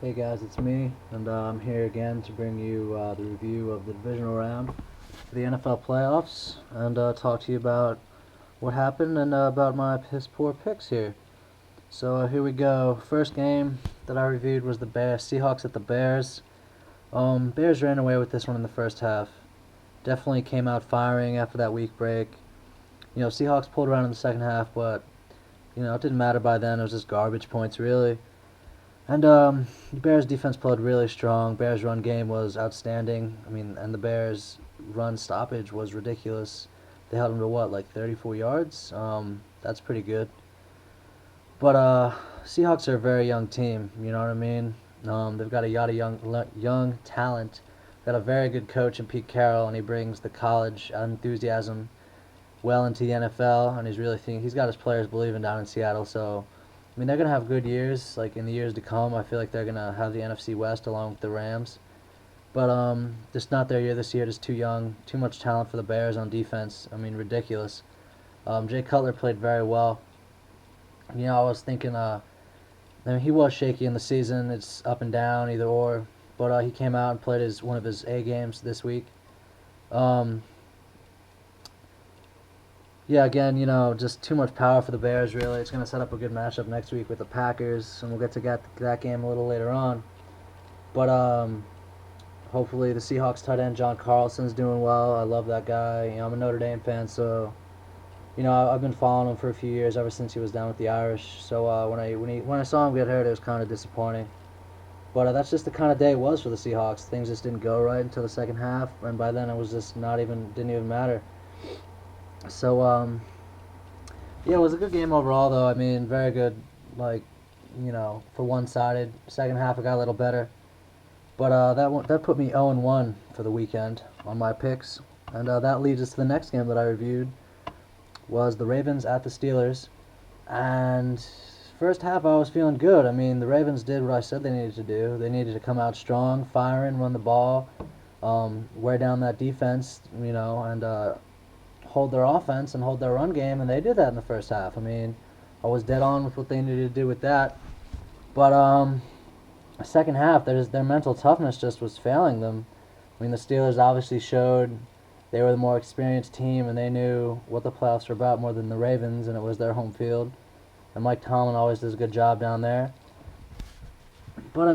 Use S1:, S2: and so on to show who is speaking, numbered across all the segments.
S1: Hey guys, it's me, and I'm here again to bring you the review of the divisional round for the NFL playoffs, and talk to you about what happened and about my piss poor picks here. So here we go. First game that I reviewed was the Bears, Seahawks at the Bears. Bears ran away with this one in the first half. Definitely came out firing after that week break. Seahawks pulled around in the second half, but it didn't matter by then. It was just garbage points, really. And the Bears' defense played really strong. Bears' run game was outstanding. And the Bears' run stoppage was ridiculous. They held them to what, like 34 yards? That's pretty good. But Seahawks are a very young team. You know what I mean? They've got a lot of young talent. Got a very good coach in Pete Carroll, and he brings the college enthusiasm well into the NFL. And he's got his players believing down in Seattle. So they're going to have good years, like, in the years to come. I feel like they're going to have the NFC West along with the Rams. But just not their year this year, just too young, too much talent for the Bears on defense. Ridiculous. Jay Cutler played very well. I was thinking, he was shaky in the season. It's up and down, either or. But he came out and played one of his A games this week. Yeah, again, just too much power for the Bears, really. It's going to set up a good matchup next week with the Packers, and we'll get to that game a little later on. But hopefully the Seahawks tight end John Carlson's doing well. I love that guy. I'm a Notre Dame fan, so I've been following him for a few years, ever since he was down with the Irish. So when I saw him get hurt, it was kind of disappointing. But that's just the kind of day it was for the Seahawks. Things just didn't go right until the second half, and by then it was just didn't even matter. So, yeah, it was a good game overall, though. Very good, for one-sided. Second half, it got a little better. But that put me 0-1 for the weekend on my picks. And that leads us to the next game that I reviewed, was the Ravens at the Steelers. And first half, I was feeling good. The Ravens did what I said they needed to do. They needed to come out strong, firing, run the ball, wear down that defense, and hold their offense and hold their run game, and they did that in the first half. I was dead on with what they needed to do with that. But second half, their mental toughness just was failing them. The Steelers obviously showed they were the more experienced team, and they knew what the playoffs were about more than the Ravens, and it was their home field. And Mike Tomlin always does a good job down there. But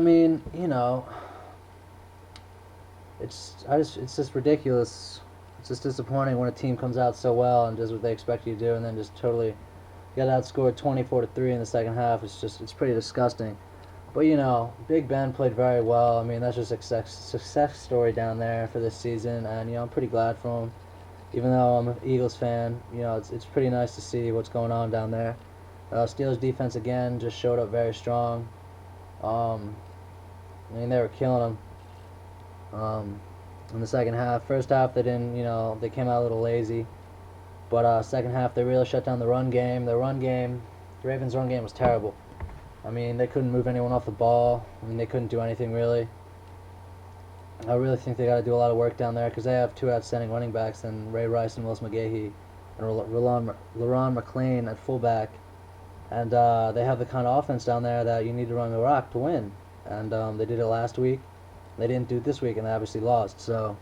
S1: it's just ridiculous. It's just disappointing when a team comes out so well and does what they expect you to do, and then just totally get outscored 24-3 in the second half. It's pretty disgusting. But Big Ben played very well. That's just a success story down there for this season, and I'm pretty glad for him. Even though I'm an Eagles fan, it's pretty nice to see what's going on down there. Steelers defense again just showed up very strong. They were killing them. In the second half. First half, they didn't, they came out a little lazy. But second half, they really shut down the run game. The Ravens' run game was terrible. They couldn't move anyone off the ball. They couldn't do anything, really. I really think they got to do a lot of work down there, because they have two outstanding running backs, and Ray Rice and Willis McGahee, and LaRon McClain at fullback. And they have the kind of offense down there that you need to run the rock to win. And they did it last week. They didn't do it this week, and they obviously lost. So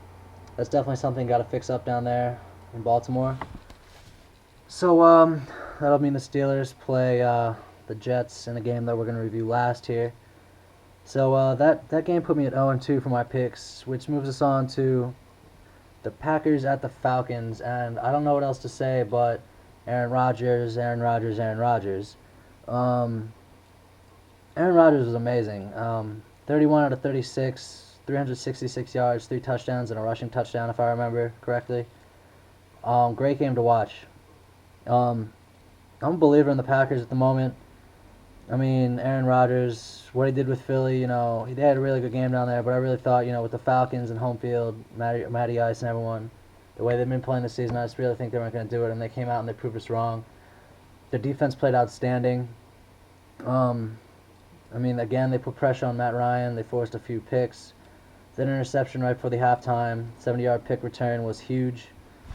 S1: that's definitely something got to fix up down there in Baltimore. So that'll mean the Steelers play the Jets in a game that we're going to review last here. So that game put me at 0-2 for my picks, which moves us on to the Packers at the Falcons. And I don't know what else to say, but Aaron Rodgers. Aaron Rodgers was amazing. 31 out of 36. 366 yards, 3 touchdowns, and a rushing touchdown, if I remember correctly. Great game to watch. I'm a believer in the Packers at the moment. Aaron Rodgers, what he did with Philly, they had a really good game down there, but I really thought, with the Falcons and home field, Matty Ice and everyone, the way they've been playing this season, I just really think they weren't going to do it, and they came out and they proved us wrong. Their defense played outstanding. Again, they put pressure on Matt Ryan. They forced a few picks. That interception right before the halftime, 70-yard pick return was huge,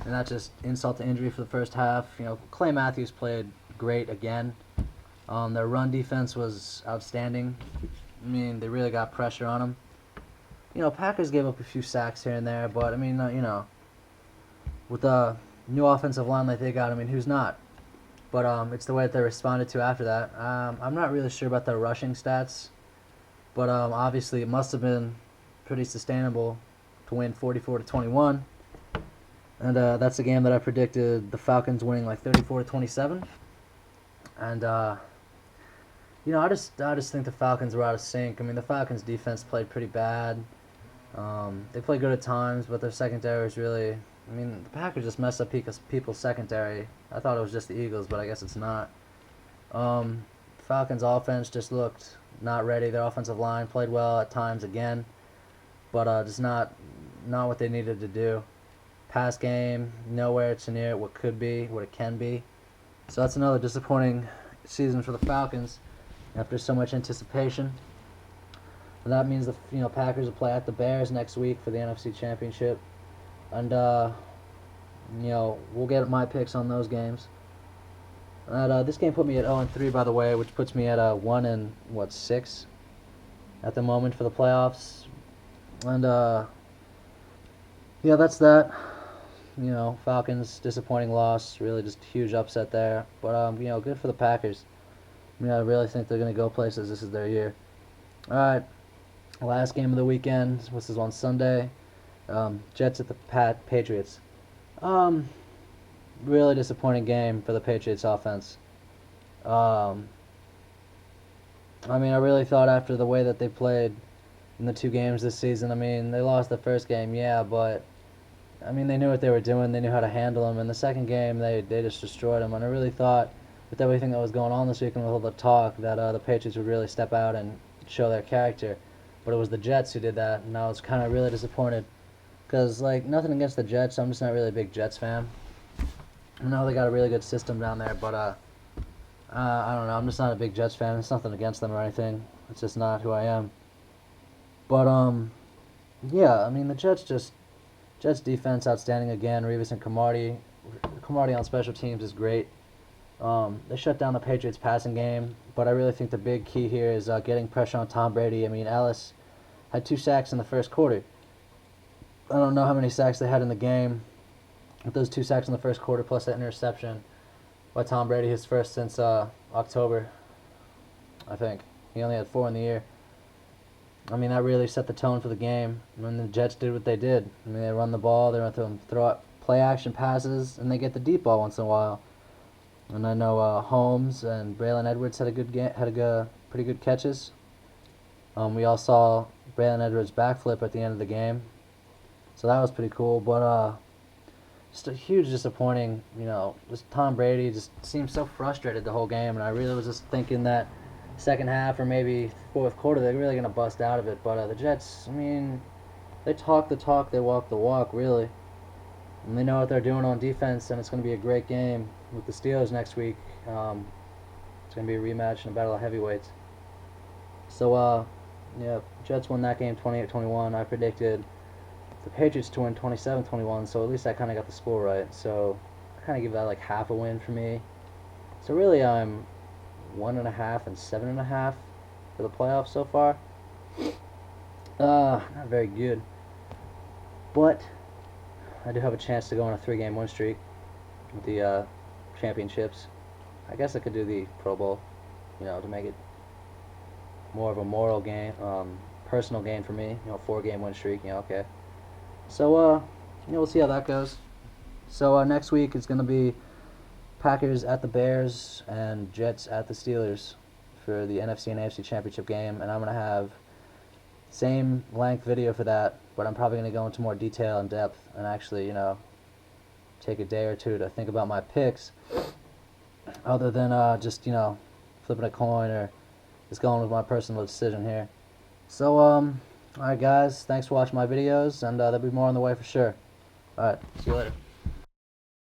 S1: and that's just insult to injury for the first half. Clay Matthews played great again. Their run defense was outstanding. I mean, they really got pressure on them. You know, Packers gave up a few sacks here and there, but I mean, you know, with the new offensive line that they got, I mean, who's not? But it's the way that they responded to after that. I'm not really sure about their rushing stats, but obviously it must have been pretty sustainable to win 44-21. And that's a game that I predicted the Falcons winning like 34-27. And you know, I just think the Falcons were out of sync. I mean, the Falcons' defense played pretty bad. They played good at times, but their secondary was really. I mean, the Packers just messed up people's secondary. I thought it was just the Eagles, but I guess it's not. Falcons' offense just looked not ready. Their offensive line played well at times again, but just not what they needed to do. Pass game, nowhere to near what could be, what it can be. So that's another disappointing season for the Falcons after so much anticipation. And that means the Packers will play at the Bears next week for the NFC Championship. And we'll get my picks on those games. And this game put me at 0-3, by the way, which puts me at 1-6 at the moment for the playoffs. And yeah, that's that. You know, Falcons disappointing loss, really just huge upset there. But good for the Packers. I mean, I really think they're gonna go places. This is their year. All right, last game of the weekend. This is on Sunday. Jets at the Patriots. Really disappointing game for the Patriots offense. I mean, I really thought after the way that they played in the 2 games this season, I mean, they lost the first game, yeah, but I mean, they knew what they were doing. They knew how to handle them. In the second game, they just destroyed them. And I really thought, with everything that was going on this week and with all the talk, that the Patriots would really step out and show their character. But it was the Jets who did that, and I was kind of really disappointed. Because, like, nothing against the Jets. I'm just not really a big Jets fan. I know they got a really good system down there, but I don't know. I'm just not a big Jets fan. It's nothing against them or anything. It's just not who I am. But, yeah, I mean, the Jets defense outstanding again. Revis and Cromartie on special teams is great. They shut down the Patriots passing game, but I really think the big key here is getting pressure on Tom Brady. I mean, Ellis had 2 sacks in the first quarter. I don't know how many sacks they had in the game. With those 2 sacks in the first quarter plus that interception by Tom Brady, his first since October, I think. He only had 4 in the year. I mean, that really set the tone for the game. I mean, the Jets did what they did. I mean, they run the ball, they throw out play-action passes, and they get the deep ball once in a while. And I know Holmes and Braylon Edwards had pretty good catches. We all saw Braylon Edwards' backflip at the end of the game, so that was pretty cool. But just a huge disappointing. Just Tom Brady just seemed so frustrated the whole game, and I really was just thinking that second half or maybe fourth quarter they're really gonna bust out of it. But the Jets, I mean, they talk the talk, they walk the walk, really. And they know what they're doing on defense, and it's going to be a great game with the Steelers next week. It's going to be a rematch and a battle of heavyweights. So, yeah, Jets won that game 28-21. I predicted the Patriots to win 27-21, so at least I kind of got the score right. So I kind of give that like half a win for me. So really, I'm 1.5 and 7.5 for the playoffs so far. Not very good, but I do have a chance to go on a 3-game win streak with the championships. I guess I could do the Pro Bowl, to make it more of a moral gain, personal gain for me. 4-game win streak. Okay. So we'll see how that goes. So next week it's gonna be Packers at the Bears and Jets at the Steelers for the NFC and AFC Championship game, and I'm gonna have same length video for that, but I'm probably going to go into more detail and depth and actually, take a day or 2 to think about my picks other than just, flipping a coin or just going with my personal decision here. So, alright guys, thanks for watching my videos, and there'll be more on the way for sure. Alright, see you later.